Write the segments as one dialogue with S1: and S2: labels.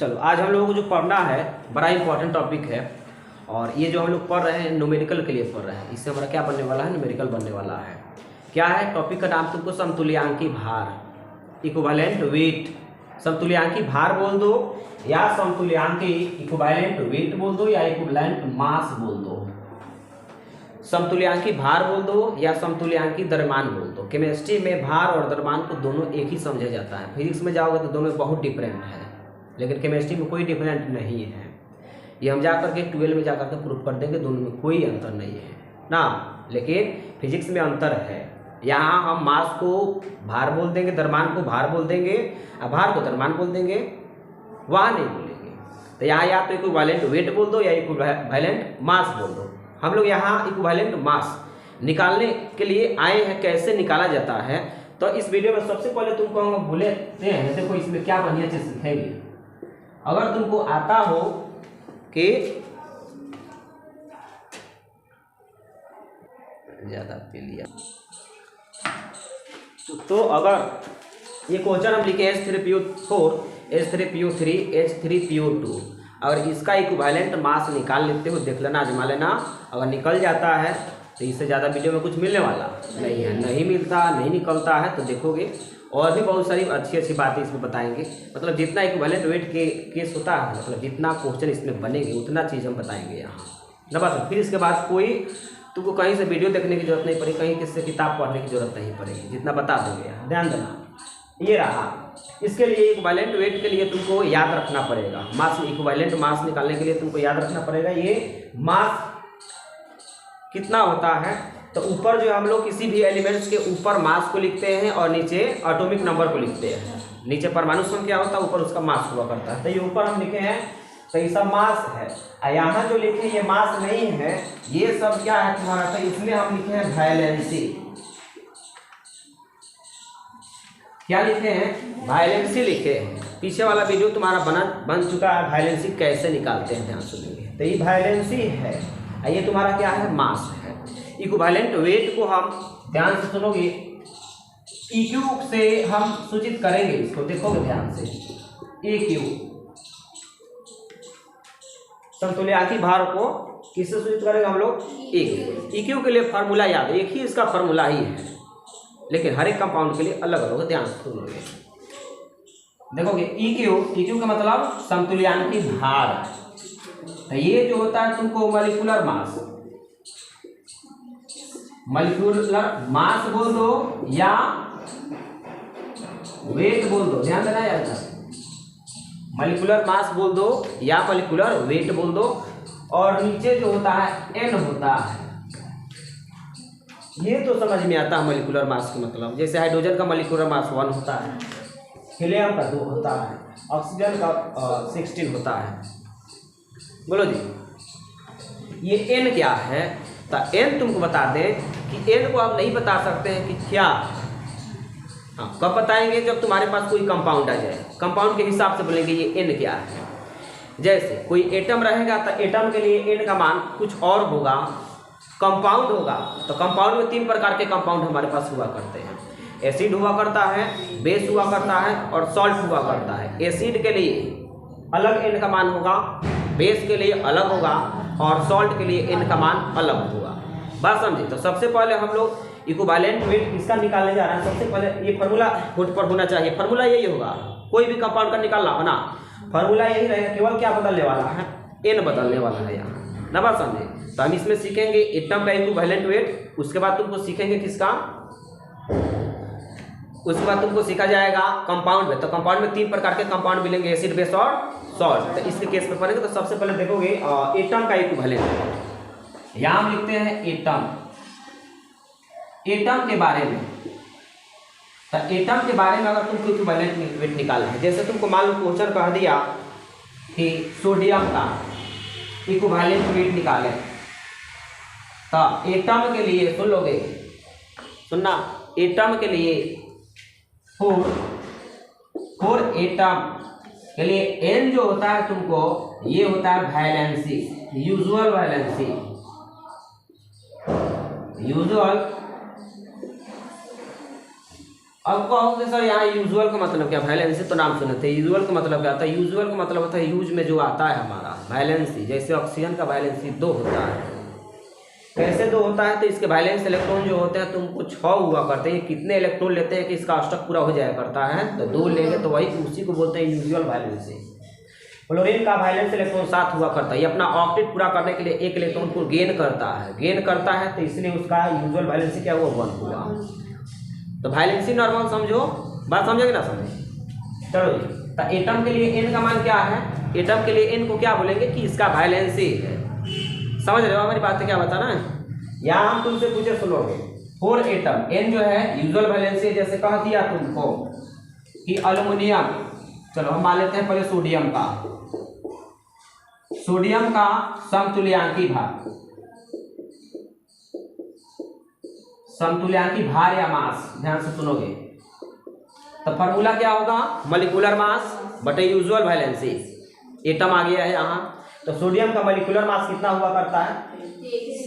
S1: चलो आज हम लोगों को जो पढ़ना है बड़ा इंपॉर्टेंट टॉपिक है। और ये जो हम लोग पढ़ रहे हैं न्यूमेरिकल के लिए पढ़ रहे हैं। इससे हमारा क्या बनने वाला है, न्यूमेरिकल बनने वाला है। क्या है टॉपिक का नाम, तुमको समतुल्यांकी भार, इक्विवेलेंट वेट। समतुल्यांकी भार बोल दो या समतुल्यांकी इक्विवेलेंट वेट बोल दो या इक्विवेलेंट मास बोल दो। समतुल्यांकी भार बोल दो या समतुल्यांकी द्रव्यमान बोल दो। केमिस्ट्री में भार और द्रव्यमान को दोनों एक ही समझा जाता है। फिजिक्स में जाओगे तो दोनों बहुत डिफरेंट है, लेकिन केमिस्ट्री में कोई डिफरेंट नहीं है। ये हम जाकर के 12 में जाकर के प्रूफ कर देंगे, दोनों में कोई अंतर नहीं है ना। लेकिन फिजिक्स में अंतर है। यहाँ हम मास को भार बोल देंगे, द्रव्यमान को भार बोल देंगे, भार को द्रव्यमान बोल देंगे, वहाँ नहीं बोलेंगे। तो यहाँ या तो इक्विवेलेंट वेट बोल दो या इक्विवेलेंट मास बोल दो। हम लोग यहाँ इक्विवेलेंट मास निकालने के लिए आए हैं। कैसे निकाला जाता है तो इस वीडियो में सबसे पहले तुमको हम बोलेते हैं, देखो इसमें क्या बढ़िया चीज सीखेंगे। अगर तुमको आता हो कि ज्यादा पी लिया तो अगर ये क्वेश्चन हम लिखे H3PO4 H3PO3 H3PO2, अगर इसका इक्विवेलेंट मास निकाल लेते हो, देख लेना, आजमा लेना। अगर निकल जाता है तो इससे ज़्यादा वीडियो में कुछ मिलने वाला नहीं है। नहीं मिलता, नहीं निकलता है तो देखोगे और भी बहुत सारी अच्छी अच्छी बातें इसमें बताएंगे। मतलब जितना इक्विवेलेंट वेट के केस होता है, मतलब जितना क्वेश्चन इसमें बनेंगे उतना चीज़ हम बताएंगे यहाँ ना। बस फिर इसके बाद कोई तुमको कहीं से वीडियो देखने की जरूरत नहीं पड़ेगी, कहीं किससे किताब पढ़ने की जरूरत नहीं पड़ेगी, जितना बता दोगे यहाँ। ध्यान देना, ये रहा। इसके लिए इक्विवेलेंट वेट के लिए तुमको याद रखना पड़ेगा, मास इक्विवेलेंट मास निकालने के लिए तुमको याद रखना पड़ेगा ये मास कितना होता है। तो ऊपर जो हम लोग किसी भी एलिमेंट्स के ऊपर मास को लिखते हैं और नीचे एटॉमिक नंबर को लिखते हैं। नीचे परमाणु संख्या होता है, ऊपर उसका मास हुआ करता है। तो ये ऊपर हम लिखे हैं तो ये सब मास है। यहाँ जो लिखे ये मास नहीं है, ये सब क्या है तुम्हारा, तो इसमें हम लिखे हैं वैलेंसी। क्या लिखे हैं, वैलेंसी लिखे हैं। पीछे वाला वीडियो तुम्हारा बन चुका है, वैलेंसी कैसे निकालते हैं, ध्यान सुनेंगे। तो ये वैलेंसी है, ये तुम्हारा क्या है, मास है। इक्विवेलेंट वेट को हम ध्यान से सुनोगे, EQ से हम सूचित करेंगे इसको, देखोगे ध्यान से। EQ समतुल्यांकी भार को किससे सूचित करेंगे हम लोग, EQ के लिए फार्मूला याद है, एक ही इसका फार्मूला ही है, लेकिन हर एक कंपाउंड के लिए अलग अलग, ध्यान से सुनोगे। देखोगे EQ का मतलब समतुल्यांकी भार। तो ये जो होता है तुमको मॉलिक्यूलर मास बोल दो या वेट बोल दो। ध्यान देना यार, मॉलिक्यूलर मास बोल दो या मॉलिक्यूलर वेट बोल दो। और नीचे जो होता है N होता है, ये तो समझ में आता है मॉलिक्यूलर मास का मतलब। जैसे हाइड्रोजन का मॉलिक्यूलर मास 1 होता है, हीलियम का 2 होता है, ऑक्सीजन का 16 होता है। बोलो जी, ये N क्या है? तो N तुमको बता दें कि N को आप नहीं बता सकते हैं कि क्या। हाँ, कब बताएंगे, जब तुम्हारे पास कोई कंपाउंड आ जाए, कंपाउंड के हिसाब से बोलेंगे ये N क्या है। जैसे कोई एटम रहेगा तो एटम के लिए N का मान कुछ और होगा। कंपाउंड होगा तो कंपाउंड में 3 प्रकार के कंपाउंड हमारे पास हुआ करते हैं। एसिड हुआ करता है, बेस हुआ करता है और सॉल्ट हुआ करता है। एसिड के लिए अलग N का मान होगा, बेस के लिए अलग होगा और सॉल्ट के लिए N का मान अलग होगा। बात समझे। तो सबसे पहले हम लोग इक्विवेलेंट वेट किसका निकालने जा रहे हैं। सबसे पहले ये फार्मूला होठ पर होना चाहिए, फार्मूला यही होगा। कोई भी कंपाउंड का निकालना हो ना, फार्मूला यही रहेगा, केवल क्या बदलने वाला है, N बदलने वाला है यहाँ ना। बात समझे। तो हम इसमें सीखेंगे एटम का इक्विवेलेंट वेट। उसके बाद तुमको सीखेंगे किसका, उसके बाद तुमको सीखा जाएगा कंपाउंड में। तो कंपाउंड में 3 प्रकार के कंपाउंड मिलेंगे, एसिड, बेस और सॉल्ट। तो इसके केस में पढ़ेंगे। तो सबसे पहले देखोगे एटम का इक्विवेलेंट। यहाँ हम लिखते हैं एटम के बारे में। तो एटम के बारे में अगर तुमको इक्विवेलेंट वेट निकालना है, जैसे तुमको मान लो क्वेश्चन कह दिया कि सोडियम का इक्विवेलेंट वेट निकालें, तो एटम के लिए सुन लोगे, सुनना, एटम के लिए 4 एटम के लिए N जो होता है तुमको, ये होता है वैलेंसी, यूजुअल वैलेंसी। यूजुअल अब कहोगे सर यहाँ यूजुअल का मतलब क्या, वैलेंसी तो नाम सुने थे, यूजुअल का मतलब क्या होता है? यूजुअल का मतलब होता है यूज में जो आता है हमारा वैलेंसी। जैसे ऑक्सीजन का वैलेंसी 2 होता है, कैसे 2 होता है? तो इसके वैलेंस इलेक्ट्रॉन जो होते हैं तुमको 6 हुआ करते हैं। कितने इलेक्ट्रॉन लेते हैं कि इसका अष्टक पूरा हो जाया करता है? तो 2 लेंगे, तो वही उसी को बोलते हैं यूजुअल वैलेंसी। फ्लोरीन का वैलेंस इलेक्ट्रॉन 7 हुआ करता है। ये अपना ऑक्टेट पूरा करने के लिए 1 इलेक्ट्रॉन को गेन करता है, तो इसलिए उसका यूजुअल वैलेंसी क्या हुआ? 1 हुआ। तो वैलेंसी नॉर्मल समझो, बात समझोगे ना? समझे? चलो जी। तो एटम के लिए n का मान क्या है? एटम के लिए n को क्या बोलेंगे कि इसका वैलेंसी है। समझ रहे हो हमारी बात? क्या बताना है? यहाँ हम तुमसे पूछे, सुनोगे 4 एटम, n जो है यूजुअल वैलेंसी। जैसे कह दिया तुमको कि एल्युमिनियम, चलो हम मान लेते हैं पहले सोडियम का समतुल्यांकी भार या मास, ध्यान से सुनोगे तो फॉर्मूला क्या होगा? मॉलिक्यूलर मास बटे यूजुअल वैलेंसी। एटम आ गया है यहाँ, तो सोडियम का मॉलिक्यूलर मास कितना हुआ करता है?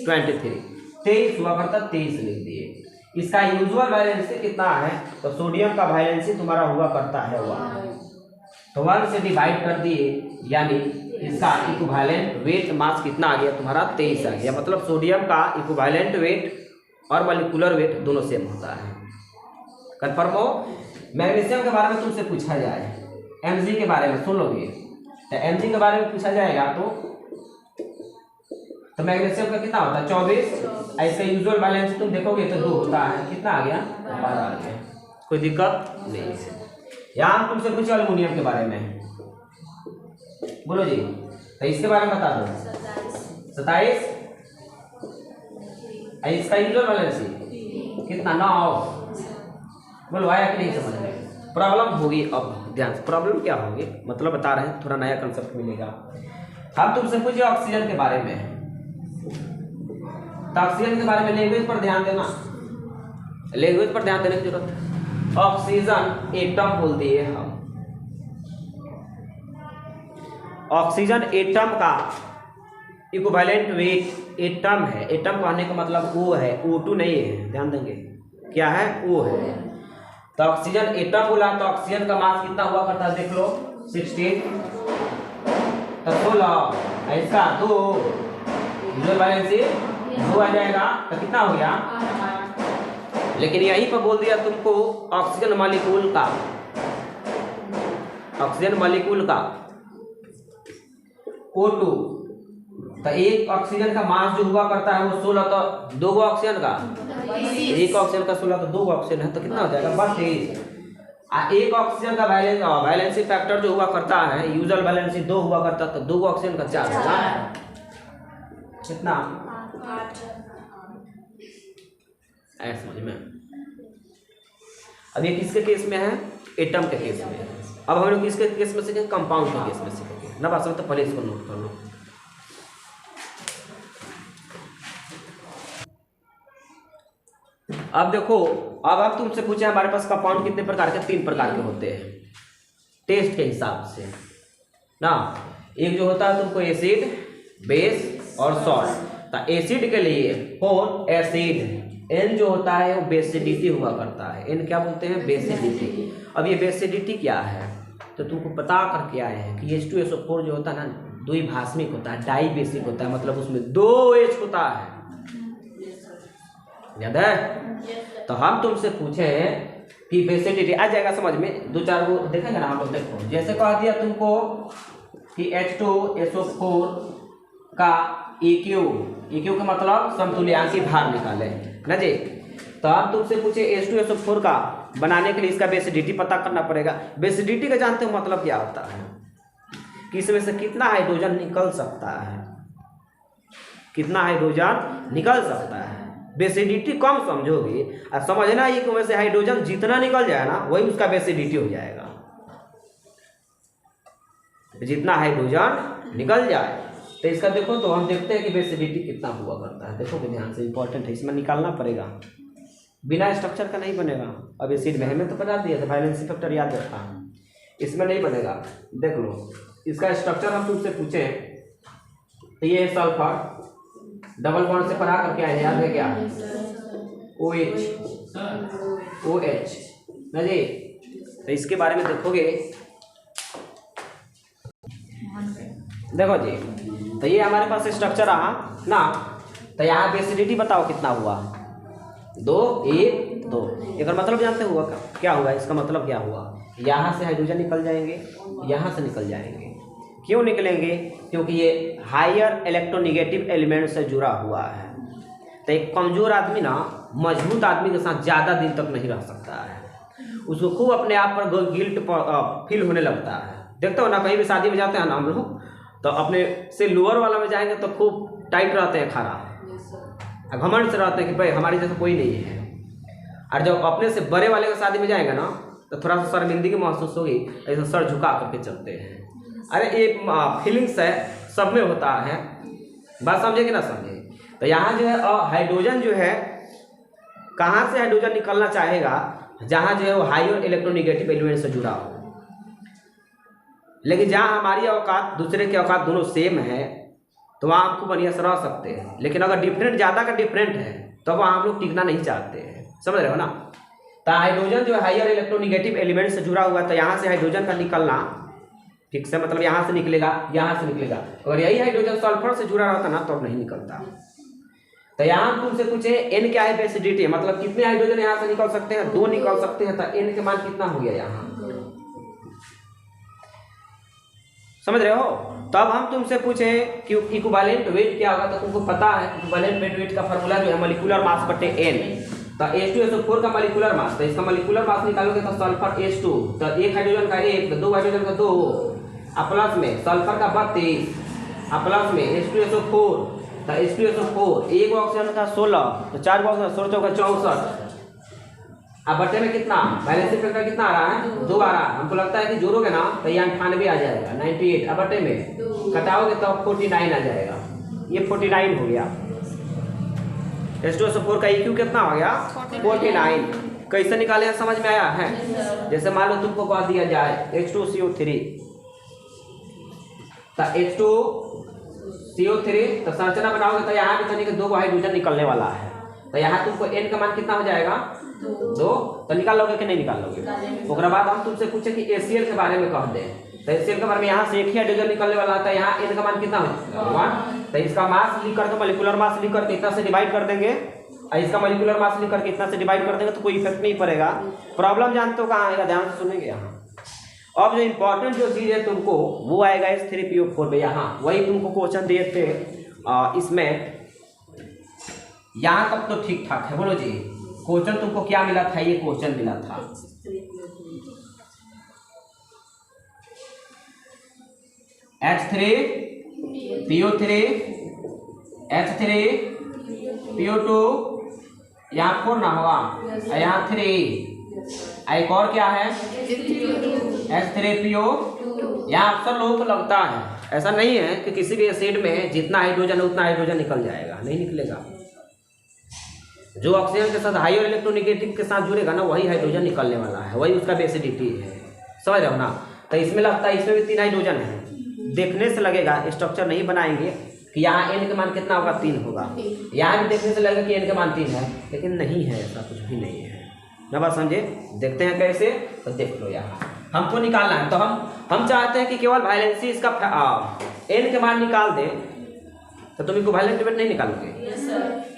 S1: 23 हुआ करता है, 23 लिख दिए। इसका यूजुअल वैलेंसी कितना है? तो सोडियम का वैलेंसी तुम्हारा हुआ करता है 1, तो 1 से डिवाइड कर दिए, यानी इसका इक्विवेलेंट वेट मास कितना आ गया तुम्हारा? 23 आ गया। मतलब सोडियम का इक्विवेलेंट वेट और मॉलिक्यूलर वेट दोनों सेम होता है। कन्फर्म हो? मैग्नीशियम के बारे में तुमसे पूछा जाए, Mg के बारे में सुन लोगे, तो Mg के बारे में पूछा जाएगा तो मैग्नीशियम का कितना होता है? 24। ऐसे यूजुअल वैलेंसी तुम देखोगे तो 2 होता है। कितना आ गया? 12 आ गया। कोई दिक्कत नहीं है। यहाँ हम तुमसे पूछे एल्युमिनियम के बारे में, बोलो जी, तो इसके बारे में बता दो। 27। इसका यूजुअल वैलेंसी कितना? 9। बोलो आया कि नहीं समझ में? प्रॉब्लम होगी। अब ध्यान से, प्रॉब्लम क्या होगी मतलब बता रहे हैं, थोड़ा नया कंसेप्ट मिलेगा। हम तुमसे पूछे ऑक्सीजन के बारे में, तो ऑक्सीजन के बारे में लैंग्वेज पर ध्यान देना, लैंग्वेज पर ध्यान देने की जरूरत है। ऑक्सीजन एटम बोल दिए हम। ऑक्सीजन एटम का इक्विवेलेंट वेट एटम है। एटम कहने का मतलब O है, O2 नहीं है, ध्यान देंगे। क्या है? O है। तो ऑक्सीजन एटम बोला, तो ऑक्सीजन का मास कितना हुआ करता है? देख लो 16, तो 16, ऐसा 2 यूजुअल वैलेंसी 2 आ जाएगा, तो कितना हो गया? लेकिन यहीं पर बोल दिया तुमको ऑक्सीजन मॉलिक्यूल का O2, तो एक ऑक्सीजन का मास जो हुआ करता है वो 16, तो 2 ऑक्सीजन का, एक ऑक्सीजन का 16, तो 2 ऑक्सीजन है, तो कितना हो जाएगा? 32। एक ऑक्सीजन का वैलेंसी फैक्टर जो हुआ करता है, यूजुअल वैलेंसी 2 हुआ करता, तो 2 ऑक्सीजन का 4 होगा। कितना? 8। ऐसा समझ में? अब ये किसके केस में है? एटम के केस में। अब हम लोग किसके केस में सीखेंगे? कंपाउंड के केस में सीखेंगे ना। बात समझ? तो पहले इसको नोट कर लो। अब देखो, अब हम तुमसे पूछे हमारे पास कंपाउंड कितने प्रकार के? 3 प्रकार के होते हैं टेस्ट के हिसाब से ना। एक जो होता है तुमको एसिड, बेस और सॉल्ट। तो एसिड के लिए 4 एसिड, N जो होता है वो बेसिडिटी हुआ करता है। N क्या बोलते हैं? बेसिडिटी। अब ये बेसिडिटी क्या है तो तुमको पता करके आए हैं कि H2SO4 जो होता है ना, द्विभाषमिक होता है, डाई बेसिक होता है, मतलब उसमें 2 H होता है। याद है? तो हम तुमसे पूछे कि बेसिडिटी आ जाएगा समझ में। 2-4 वो देखेंगे ना हम लोग। देखो, जैसे कह दिया तुमको कि H2SO4 का EQ का मतलब समतुल्यांकी भार निकाले ना जी। तो हम तुमसे पूछे H2SO4 का बनाने के लिए इसका बेसिडिटी पता करना पड़ेगा। बेसिडिटी का जानते हो मतलब क्या होता है? कि इसमें से कितना हाइड्रोजन निकल सकता है, कितना हाइड्रोजन निकल सकता है। बेसिडिटी कम समझोगे और समझना ये कि वैसे हाइड्रोजन जितना निकल जाए ना वही उसका बेसिडिटी हो जाएगा। जितना हाइड्रोजन निकल जाए तो इसका देखो, तो हम देखते हैं कि बेसिडिटी कितना हुआ करता है। देखो ध्यान से, इंपॉर्टेंट है, इसमें निकालना पड़ेगा, बिना स्ट्रक्चर का नहीं बनेगा। अब एसिड में हमें तो बता दिया था, वैलेंसी फैक्टर याद रखा, इसमें नहीं बनेगा। देख लो इसका स्ट्रक्चर हम तुमसे पूछे तो ये सल्फर डबल बॉन्ड से पढ़ा करके आए, याद है क्या? OH ना जी। तो इसके बारे में देखोगे, देखो जी, तो ये हमारे पास स्ट्रक्चर रहा ना। तो यहाँ पे एसिडिटी बताओ कितना हुआ, 2 1 2। एक मतलब जानते हुआ क्या हुआ, इसका मतलब क्या हुआ, यहाँ से हाइड्रोजन निकल जाएंगे, यहाँ से निकल जाएंगे। क्यों निकलेंगे, क्योंकि ये हायर इलेक्ट्रोनिगेटिव एलिमेंट से जुड़ा हुआ है। तो एक कमज़ोर आदमी ना मजबूत आदमी के साथ ज़्यादा दिन तक नहीं रह सकता है, उसको खूब अपने आप पर गिल्ट फील होने लगता है। देखते हो ना, कहीं भी शादी में जाते हैं ना हम लोग, तो अपने से लोअर वाला में जाएंगे तो खूब टाइट रहते हैं, खड़ा घमंड से रहते हैं कि भाई हमारी जैसा कोई नहीं है। और जब अपने से बड़े वाले के शादी में जाएंगे ना, तो थोड़ा सा शर्मिंदगी महसूस होगी, ऐसा सर झुका करके चलते हैं। अरे ये फीलिंग्स है, सब में होता है, बात समझे कि ना समझे। तो यहाँ जो है हाइड्रोजन जो है, कहाँ से हाइड्रोजन निकलना चाहेगा, जहाँ जो है वो हायर इलेक्ट्रोनिगेटिव एलिमेंट से जुड़ा हो। लेकिन जहाँ हमारी औकात दूसरे की औकात दोनों सेम है, तो वहाँ आपको बढ़िया से रह सकते हैं। लेकिन अगर डिफरेंट ज़्यादा का डिफरेंट है, तो वहाँ हम लोग टिकना नहीं चाहते हैं, समझ रहे हो ना। तो हाइड्रोजन जो है हायर इलेक्ट्रोनिगेटिव एलिमेंट से जुड़ा हुआ, तो यहाँ से हाइड्रोजन का निकलना ठीक से, मतलब यहाँ से निकलेगा, यहाँ से निकलेगा। अगर यही हाइड्रोजन सल्फर से जुड़ा रहता ना, तो नहीं निकलता। तो यहाँ तुमसे पूछे एन क्या है, एसिडिटी, मतलब कितने हाइड्रोजन यहाँ से निकल सकते हैं, 2 निकल सकते हैं। तो एन के मान कितना हो गया यहाँ, समझ रहे हो। तब हम तुमसे पूछे कि इक्विवेलेंट वेट क्या होगा, तो तुमको पता है इक्विवेलेंट वेट का फॉर्मूला जो है मोलिकुलर मास बटे एन। तो H2SO4 का मोलिकुलर मास, तो इसका मोलिकुलर मास निकालोगे तो सल्फर H2, तो एक हाइड्रोजन का 1, तो 2 हाइड्रोजन का 2, प्लस में सल्फर का 32, प्लस में H2SO4, तो H2SO4 एक ऑक्सीजन का 16, तो 4 ऑक्सीजन 16 का 64। अब बटे में कितना, बैलेंसिंग फैक्टर कितना आ रहा है, 2 आ रहा है। हमको लगता है कि जोड़ोगे ना तो ये 98 आ जाएगा, 98। अब बटे में घटाओगे तो 49 आ जाएगा, ये 49 हो गया। H2SO4 का EQ कितना हो गया, 49। कैसे निकाले हैं समझ में आया है। जैसे मान लो तुमको कह दिया जाए H2CO3, तो H2CO3, तो संरचना बनाओगे तो यहाँ भी तनिक 2 हाइड्रोजन निकलने वाला है। तो यहाँ तुमको N का मान कितना हो जाएगा, 2। तो निकाल लोगे कि नहीं निकाल लोगे। उसके बाद हम तुमसे पूछे कि HCl के बारे में कह दें, तो HCl के बारे में यहाँ से एक ही हाइड्रोजन निकलने वाला था, यहाँ N का मान कितना हो, 1। तो इसका मास लिख करके, मोलिकुलर मास लिख करके इतना से डिवाइड कर देंगे, और इसका मोलिकुलर मास लिख करके इतना से डिवाइड कर देंगे, तो कोई इफेक्ट नहीं पड़ेगा। प्रॉब्लम जानते हो कहाँ आएगा, ध्यान से सुनेंगे यहाँ। अब जो इंपॉर्टेंट जो चीज़ है तुमको, वो आएगा H3PO4 में। यहाँ वही तुमको क्वेश्चन दिए थे इसमें, यहाँ तक तो ठीक ठाक है। बोलो जी, क्वेश्चन तुमको क्या मिला था, ये क्वेश्चन मिला था H3PO3 H3PO2, यहाँ 4 ना होगा, यहाँ 3, एक और क्या है H3PO। यहाँ अक्सर लोगों को लगता है, ऐसा नहीं है कि किसी भी एसिड में जितना हाइड्रोजन है उतना हाइड्रोजन निकल जाएगा, नहीं निकलेगा। जो ऑक्सीजन के साथ हायर इलेक्ट्रोनिगेटिव के साथ जुड़ेगा ना, वही हाइड्रोजन निकलने वाला है, वही उसका एसिडिटी है, समझ रहे हो ना। तो इसमें लगता है इसमें भी 3 हाइड्रोजन है, देखने से लगेगा, स्ट्रक्चर नहीं बनाएंगे कि यहाँ N के मान कितना होगा, 3 होगा। यहाँ भी देखने से लगेगा कि N के मान 3 है, लेकिन नहीं है, ऐसा कुछ भी नहीं है ना। बात समझे, देखते हैं कैसे, तो देख लो। यहाँ हमको निकालना है, तो हम चाहते हैं कि केवल वैलेंसी इसका N के मान निकाल दें, तो तुम इक्विवेलेंट वेट नहीं निकालोगे,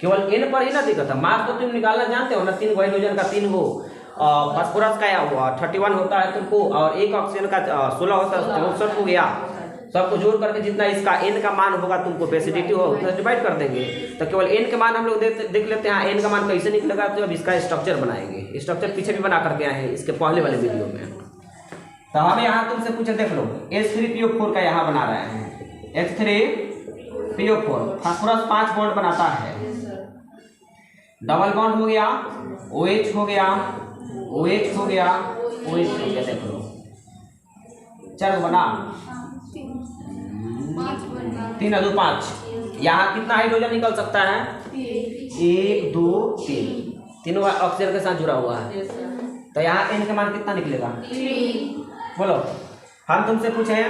S1: केवल N पर ही ना दिक्कत है। मास तो तुम निकालना जानते हो ना, 3 हाइड्रोजन का 3 हो, फास्फोरस का 31 होता है तुमको, और एक ऑक्सीजन का 16 होता है, 64 हो गया। सबको जोड़ करके जितना इसका N का मान होगा तुमको एसिडिटी हो, उतना डिवाइड कर देंगे। तो केवल N के मान हम लोग देख लेते हैं, N का मान कैसे निकलेगा। तो अब इसका स्ट्रक्चर बनाएंगे, स्ट्रक्चर पीछे भी बना करके आए हैं इसके पहले वाले वीडियो में। तो हम यहाँ तुमसे पूछे, देख लो H3PO4 का यहाँ बना रहे हैं, H3PO4 फास्फोरस 5 बॉन्ड बनाता है, डबल बॉन्ड हो गया, OH हो गया, OH हो गया, OH हो गया, देख लो 4 बना, 3 2 5। यहाँ कितना हाइड्रोजन निकल सकता है, 1 2 3, तीनों ऑक्सीजन के साथ जुड़ा हुआ है। तो यहाँ N का मान कितना निकलेगा, 3। बोलो, हम तुमसे पूछे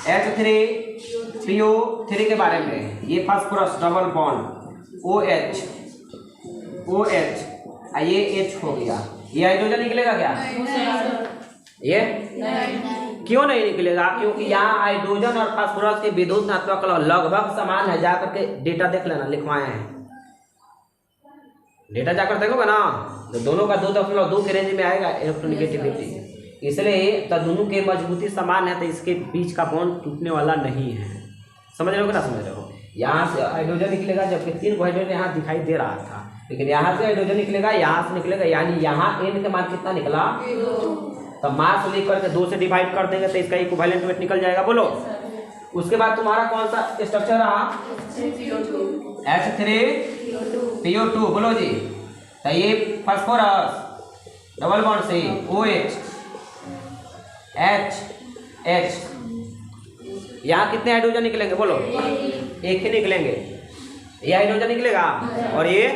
S1: H3PO3 के बारे में, ये फास्फोरस डबल बॉन्ड OH, ये H हो गया, ये हाइड्रोजन निकलेगा क्या? ये क्यों नहीं निकलेगा? क्योंकि यहाँ हाइड्रोजन और फास्फोरस के विद्युत नात्मक लगभग समान है। जाकर के डेटा देख लेना, लिखवाए हैं डेटा, जाकर देखोगे ना तो दोनों का 2.2 के रेंज में आएगा इलेक्ट्रोनेगेटिविटी। इसलिए तो दोनों के मजबूती समान है, तो इसके बीच का बॉन्ड टूटने वाला नहीं है। समझ रहे हो कि ना समझ रहे हो? यहाँ से हाइड्रोजन निकलेगा, जबकि 3 हाइड्रोजन यहाँ दिखाई दे रहा था, लेकिन यहाँ से हाइड्रोजन निकलेगा, यहाँ से निकलेगा, यानी यहाँ n के मान कितना निकला? तो मास लेकर के 2 से डिवाइड कर देंगे तो इसका इक्विवेलेंट वेट निकल जाएगा। बोलो। उसके बाद तुम्हारा कौन सा स्ट्रक्चर रहा? H3PO2। बोलो जी। तो ये फास्फोरस डबल बॉन्ड से OH H यहाँ कितने हाइड्रोजन निकलेंगे? बोलो। एक ही निकलेंगे। ये हाइड्रोजन निकलेगा और ये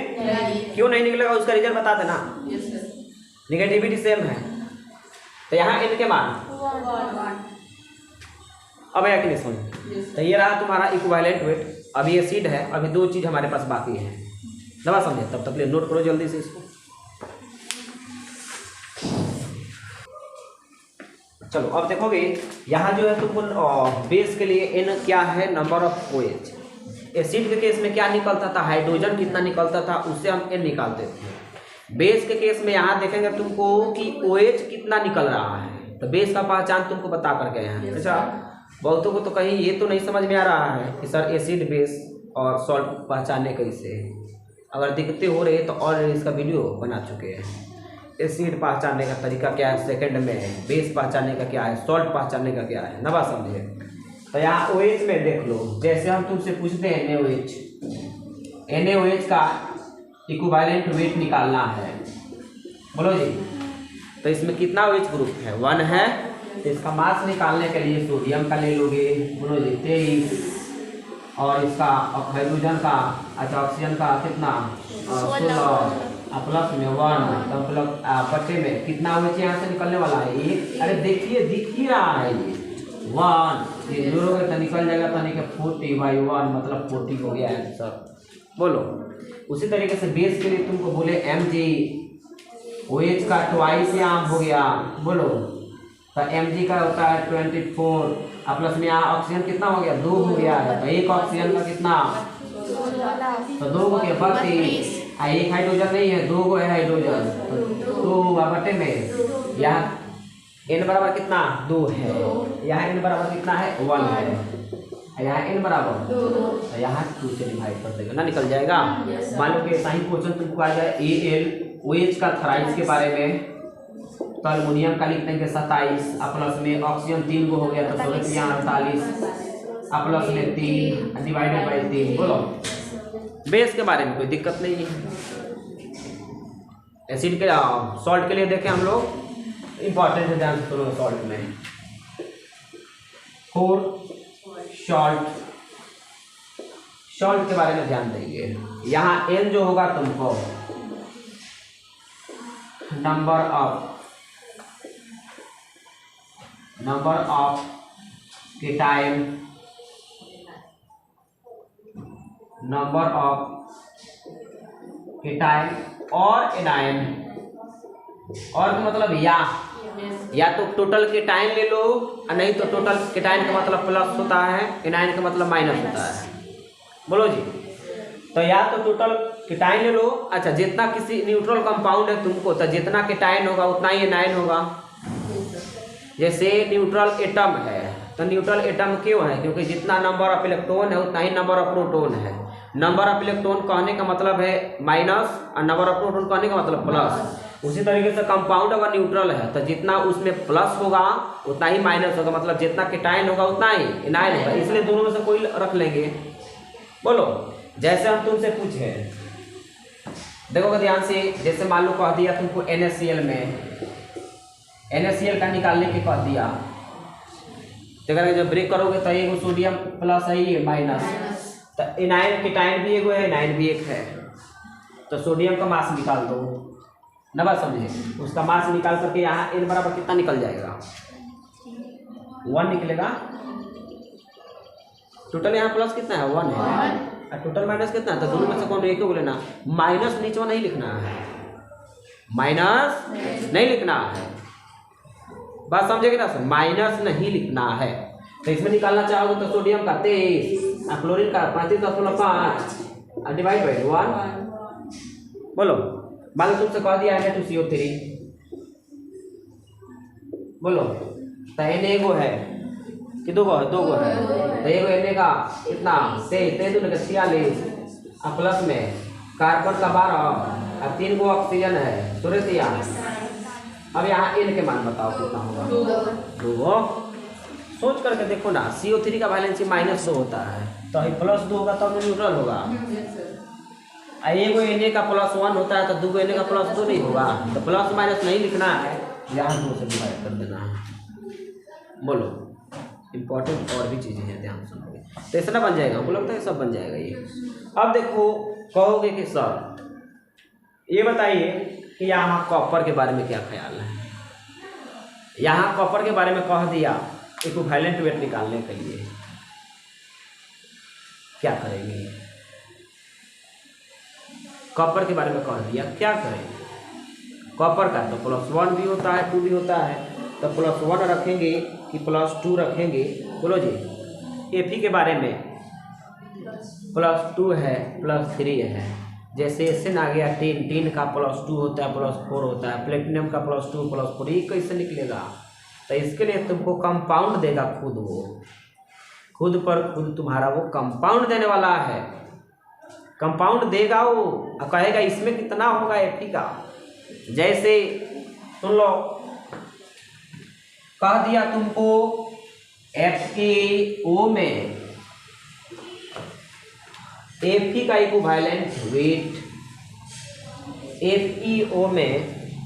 S1: क्यों नहीं निकलेगा? उसका रीजन बता देना। निगेटिविटी सेम है, तो यहाँ n के मान अब है कि नहीं समझ? तो ये रहा तुम्हारा इक्विवेलेंट वेट। अभी ये एसिड है, अभी 2 चीज हमारे पास बाकी है। दवा समझे? तब तक ले नोट करो जल्दी से इसको। चलो अब देखोगे यहाँ जो है तुमको बेस के लिए n क्या है? Number of OH। एसिड के केस में क्या निकलता था? हाइड्रोजन कितना निकलता था, उससे हम n निकालते थे। बेस के केस में यहाँ देखेंगे तुमको कि OH कितना निकल रहा है, तो बेस का पहचान तुमको बता करके हैं। अच्छा, बहुतों को तो कहीं ये तो नहीं समझ में आ रहा है कि सर एसिड बेस और सॉल्ट पहचानने कैसे। अगर दिक्कतें हो रही है तो ऑलरेडी इसका वीडियो बना चुके हैं। एसिड पहचानने का तरीका क्या है सेकंड में, बेस पहचानने का क्या है, सॉल्ट पहचानने का क्या है, ना बात समझे? तो यहाँ OH में देख लो, जैसे हम तुमसे पूछते हैं NaOH का इक्विवेलेंट वेट निकालना है। बोलो जी। तो इसमें कितना OH ग्रुप है? 1 है। तो इसका मास निकालने के लिए सोडियम का ले लोगे। बोलो जी 23, और इसका हाइड्रोजन का, अच्छा ऑक्सीजन का कितना? 16, प्लस में 1, तो प्लस बटे में कितना OH यहाँ से निकलने वाला है? 1। अरे देखिए दिख ही रहा है ये 1, ये जोड़ोगे तो निकल जाएगा, तो नहीं 40/1 मतलब 40 हो गया है सर। बोलो। उसी तरीके से बेस के लिए तुमको बोले Mg, OH का ट्वाइस यहाँ हो गया। बोलो। तो Mg का होता है 24, प्लस में यहाँ ऑक्सीजन कितना हो गया? 2 हो गया है। तो एक ऑक्सीजन का कितना? तो 2 हो गया 32। एक हाइड्रोजन नहीं है, 2 है हाइड्रोजन, तो 2 बटे में यहाँ n बराबर कितना? 2 है। यहाँ n बराबर कितना है? 1 है। यहाँ n बराबर 2, तो यहाँ 2 से डिवाइड कर देगा ना, निकल जाएगा। मान लो कि सही क्वेश्चन तुमको आ जाए AlOH का थ्राइस के बारे में, तो अल्युमिनियम का लिख देंगे 27, प्लस में ऑक्सीजन 3 को हो गया तो 16 यहाँ 48, प्लस में 3 डिवाइडेड बाई 3। बोलो। बेस के बारे में कोई दिक्कत नहीं है। एसिड के सॉल्ट के लिए देखें हम लोग, इंपॉर्टेंट है, ध्यान से सुनो। सॉल्ट में 4 सॉल्ट के बारे में ध्यान देंगे। यहाँ N जो होगा तुमको number of cation, number of cation और एनायन, और तो मतलब या तो टोटल केटाइन ले लो, नहीं तो टोटल केटाइन का मतलब प्लस होता है, एनायन का मतलब माइनस होता है। बोलो जी। तो या तो टोटल केटाइन ले लो। अच्छा, जितना किसी न्यूट्रल कंपाउंड है तुमको, तो जितना केटाइन होगा उतना ही एनायन होगा। जैसे न्यूट्रल एटम है, तो न्यूट्रल एटम क्यों है? क्योंकि जितना नंबर ऑफ इलेक्ट्रॉन है उतना ही नंबर ऑफ प्रोटॉन है। नंबर ऑफ इलेक्ट्रॉन कहने का मतलब है माइनस, और नंबर ऑफ प्रोटॉन कहने का मतलब प्लस। उसी तरीके से कंपाउंड अगर न्यूट्रल है तो जितना उसमें प्लस होगा उतना ही माइनस होगा, मतलब जितना केटाइन होगा उतना ही एनायन होगा। इसलिए दोनों में से कोई रख लेंगे। बोलो। जैसे हम तुमसे पूछे, देखोगे ध्यान से, जैसे मान लो कह दिया तुमको NaCl में NaCl का निकालने के कह दिया, तो अगर जब ब्रेक करोगे तो एक सोडियम प्लस है, ये माइनस, तो एनायन केटाइन भी एक है, एनायन भी एक है, तो सोडियम का मास निकाल दो ना, बात समझे? उसका मास निकाल करके यहाँ n बराबर कितना निकल जाएगा? 1 निकलेगा। टोटल यहाँ प्लस कितना है? 1 है, और टोटल माइनस कितना है? तो दोनों में से कौन एक को लेना, माइनस नीचे नहीं लिखना है, माइनस नहीं लिखना है, बात समझेगी ना सर, माइनस नहीं लिखना है। तो इसमें निकालना चाहोगे तो सोडियम का 23 और क्लोरीन का 35.5 डिवाइड बाई 1। बोलो, मान लो तुमसे कह दिया है H2CO3, बोलो तो Na एगो है कि दो गो है, दो गो है, तो एगो Na का कितना 23 का 46 और प्लस में कार्बन का 12 और 3 गो ऑक्सीजन है, सूर्य दिया। अब यहाँ N के मान बताओ कितना होगा, 2। सोच करके देखो ना, CO3 का वैलेंसी -2 होता है, तो +2 होगा तब न्यूट्रल होगा। एगो Na का +1 होता है तो दूगो Na का +2 नहीं होगा, तो प्लस माइनस नहीं लिखना है, यहाँ 2 से डिवाइड कर देना है। बोलो, इम्पोर्टेंट और भी चीज़ें हैं, ध्यान सुनोगे तो ऐसा बन जाएगा, हमको लगता है सब बन जाएगा ये। अब देखो, कहोगे कि सर ये बताइए कि यहाँ कॉपर के बारे में क्या ख्याल है। यहाँ कॉपर के बारे में कह दिया इक्विवेलेंट वेट निकालने के लिए क्या करेंगे, कॉपर के बारे में कह दिया क्या करेंगे। कॉपर का तो +1 भी होता है, 2 भी होता है, तो +1 रखेंगे कि +2 रखेंगे। बोलो जी, Fe के बारे में +2 है, +3 है, जैसे SN आ गया टीन का +2 होता है, +4 होता है, प्लेटिनम का +2 +4, ये कैसे निकलेगा। तो इसके लिए तुमको कंपाउंड देगा, खुद पर खुद तुम्हारा वो कंपाउंड देने वाला है, कंपाउंड देगा वो और कहेगा इसमें कितना होगा Fe का। जैसे सुन लो, कह दिया तुमको FeO में Fe का इक्विवेलेंट वेट, FeO में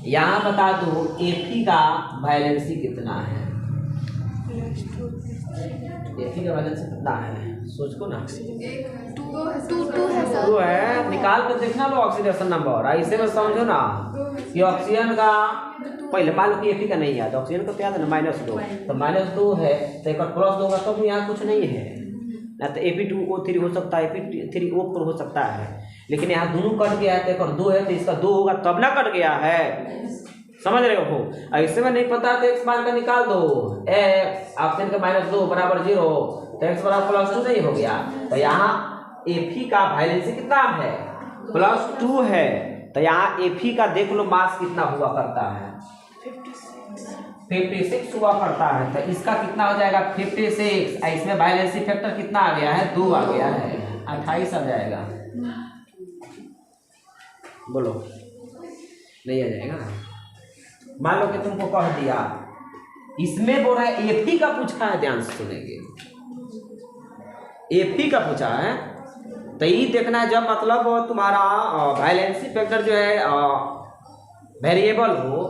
S1: यहाँ बता दो Fe का वैलेंसी कितना है, Fe का वैलेंसी कितना है, सोच को ना, 2 है, निकाल कर देखना लो ऑक्सीडेशन नंबर। ऐसे में समझो ना कि ऑक्सीजन का पहले मान लो कि Fe का नहीं याद, ऑक्सीजन का तो याद है ना -2, तो -2 है तो एक +2 होगा, तो यहाँ कुछ नहीं है ना, तो Fe2O3 हो सकता है, Fe3O4 हो सकता है, लेकिन यहाँ दोनों कट गया है तो एक 2 है, तो इसका 2 होगा तब ना कट गया है, समझ रहे हो। ऐसे में नहीं पता तो x मान का निकाल दो, ऑक्सीजन का -2 बराबर 0, तो x बराबर +2 नहीं हो गया, तो यहाँ Fe का वैलेंसी कितना है, +2 है, तो यहाँ Fe का देख लो मास कितना हुआ करता है, 56 हुआ करता है, तो इसका कितना हो जाएगा 56, इसमें वैलेंसी फैक्टर कितना आ गया है, 2 आ गया है, 28 आ जाएगा। बोलो, नहीं आ जाएगा। मान लो कि तुमको कह दिया इसमें बोल रहा है Fe का पूछा है, ध्यान से सुनेंगे, Fe का पूछा है, तो ये देखना है जब मतलब तुम्हारा वैलेंसी फैक्टर जो है वेरिएबल हो,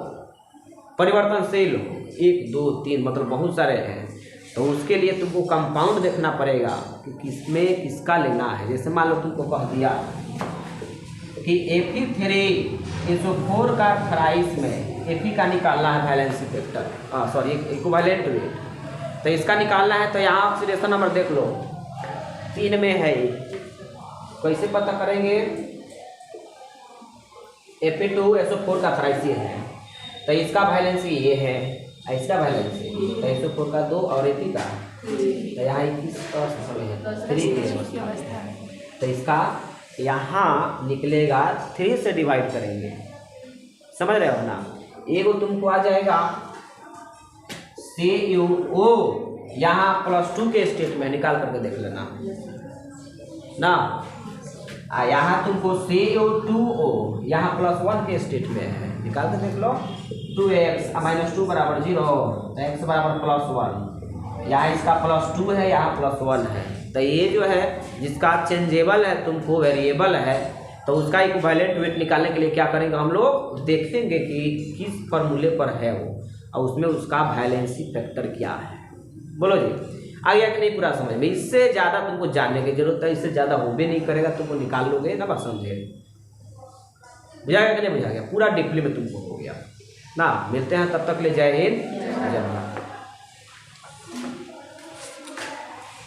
S1: परिवर्तनशील हो, 1 2 3 मतलब बहुत सारे हैं, तो उसके लिए तुमको कंपाउंड देखना पड़ेगा कि किसमें किसका लेना है। जैसे मान लो तुमको कह दिया कि Fe3SO4 का 28 में Fe का निकालना है valency factor, sorry equivalent weight, तो इसका निकालना है, तो यहाँ ऑक्सीडेशन नंबर देख लो 3 में है, कैसे पता करेंगे, Fe2SO4 का 28 है, तो इसका वैलेंसी ये है, इसका वैलेंसी तो SO4 का 2 और Fe का, तो यहाँ 3 तो इसका यहाँ निकलेगा 3 से डिवाइड करेंगे, समझ रहे हो ना। एगो तुमको आ जाएगा CuO, यहाँ +2 के स्टेट में निकाल करके देख लेना ना, यहाँ तुमको CO2O यहाँ +1 के स्टेट में है, निकाल के देख लो, 2x -2 बराबर 0, तो x बराबर +1, यहाँ इसका +2 है, यहाँ +1 है, तो ये जो है जिसका चेंजेबल है तुमको वेरिएबल है, तो उसका इक्विवेलेंट वेट निकालने के लिए क्या करेंगे हम लोग, देखेंगे कि किस फॉर्मूले पर है वो, और उसमें उसका वैलेंसी फैक्टर क्या है। बोलो जी, आ गया कि नहीं पूरा समझ में। इससे ज़्यादा तुमको जानने की जरूरत है, इससे ज़्यादा वो भी नहीं करेगा, तुमको निकाल लोगे ना, बस समझे, बुझा गया कि नहीं बुझा गया, पूरा डीपली में तुमको हो गया ना। मिलते हैं तब तक ले, जय हिंद, जय भारत।